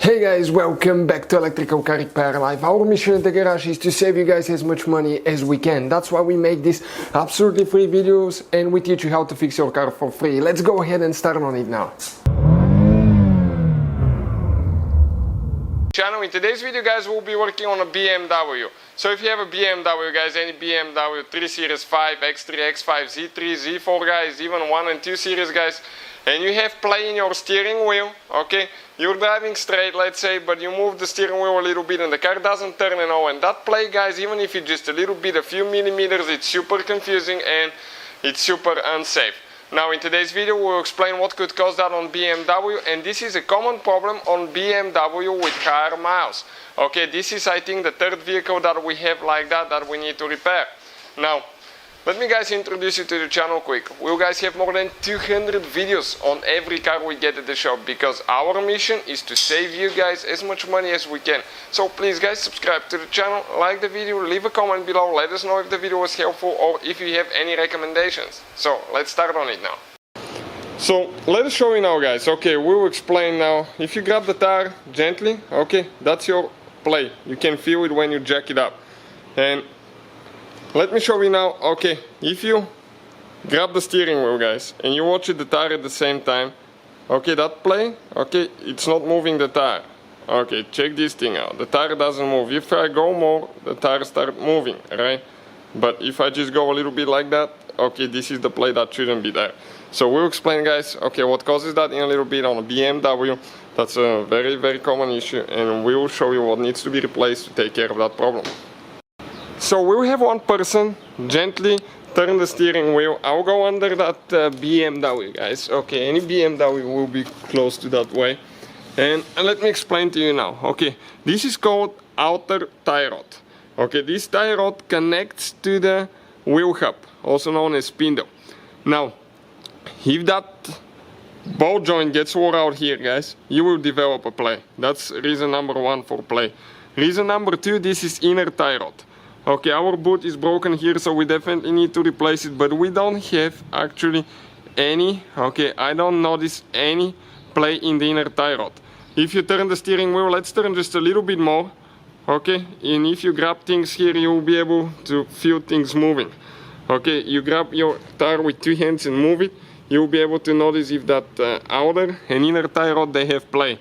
Hey guys, welcome back to Electrical Car Repair Live. Our mission at the garage is to save you guys as much money as we can. That's why we make these absolutely free videos and we teach you how to fix your car for free. Let's go ahead and start on it now. In today's video guys, we'll be working on a BMW. So if you have a BMW guys, any BMW 3 Series 5, X3, X5, Z3, Z4 guys, even 1 and 2 Series guys, and you have play in your steering wheel, okay, you're driving straight, let's say, but you move the steering wheel a little bit and the car doesn't turn and all, and that play guys, even if it's just a little bit, a few millimeters, it's super confusing and it's super unsafe. Now in today's video we'll explain what could cause that on BMW, and this is a common problem on BMW with higher miles. Okay, this is I think the third vehicle that we have like that we need to repair. Now let me guys introduce you to the channel quick. We'll guys have more than 200 videos on every car we get at the shop, because our mission is to save you guys as much money as we can. So please guys, subscribe to the channel, like the video, leave a comment below, let us know if the video was helpful or if you have any recommendations. So let's start on it now. So let us show you now guys. Okay, we will explain now. If you grab the tire gently, okay, that's your play. You can feel it when you jack it up. And let me show you now. Okay, if you grab the steering wheel guys and you watch the tire at the same time, okay, that play, okay, it's not moving the tire. Okay, check this thing out. The tire doesn't move. If I go more, the tire starts moving, right? But if I just go a little bit like that, okay, this is the play that shouldn't be there. So we'll explain guys, okay, what causes that in a little bit on a BMW. That's a very common issue, and we will show you what needs to be replaced to take care of that problem. So we'll have one person gently turn the steering wheel. I'll go under that BMW guys. Okay, any BMW will be close to that way. And let me explain to you now. Okay, this is called outer tie rod. Okay, this tie rod connects to the wheel hub, also known as spindle. Now, if that ball joint gets wore out here guys, you will develop a play. That's reason number one for play. Reason number two, this is inner tie rod. Okay, our boot is broken here, so we definitely need to replace it, but we don't have actually any, okay, I don't notice any play in the inner tie rod. If you turn the steering wheel, let's turn just a little bit more, okay, and if you grab things here, you will be able to feel things moving. Okay, you grab your tire with two hands and move it, you will be able to notice if that outer and inner tie rod, they have play.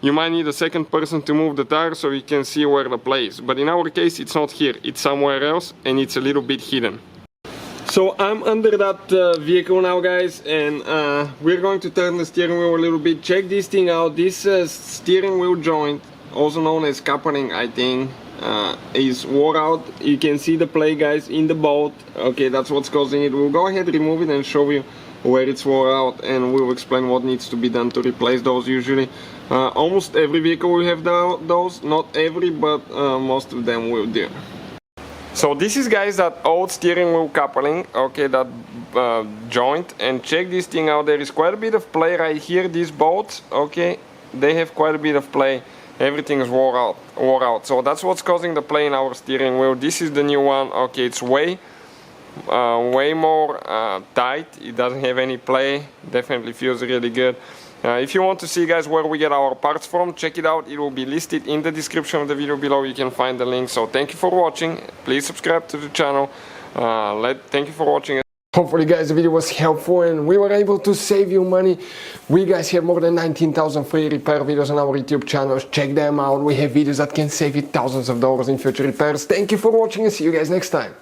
You might need a second person to move the tire so you can see where the play is. But in our case, it's not here, it's somewhere else and it's a little bit hidden. So I'm under that vehicle now guys, and we're going to turn the steering wheel a little bit. Check this thing out. This steering wheel joint, also known as coupling, I think, is wore out. You can see the play guys in the bolt. Okay, that's what's causing it. We'll go ahead, remove it and show you where it's wore out, and we'll explain what needs to be done to replace those. Usually almost every vehicle will have those, not every, but most of them will do. So this is guys that old steering wheel coupling, okay, that joint, and check this thing out. There is quite a bit of play right here. These bolts, okay, they have quite a bit of play. Everything is wore out. So that's what's causing the play in our steering wheel. This is the new one. Okay, it's way more tight. It doesn't have any play. Definitely feels really good. If you want to see guys where we get our parts from, check it out. It will be listed in the description of the video below. You can find the link. So thank you for watching. Please subscribe to the channel. Thank you for watching. Hopefully guys the video was helpful and we were able to save you money. We guys have more than 19,000 free repair videos on our YouTube channels. Check them out. We have videos that can save you thousands of dollars in future repairs. Thank you for watching and see you guys next time.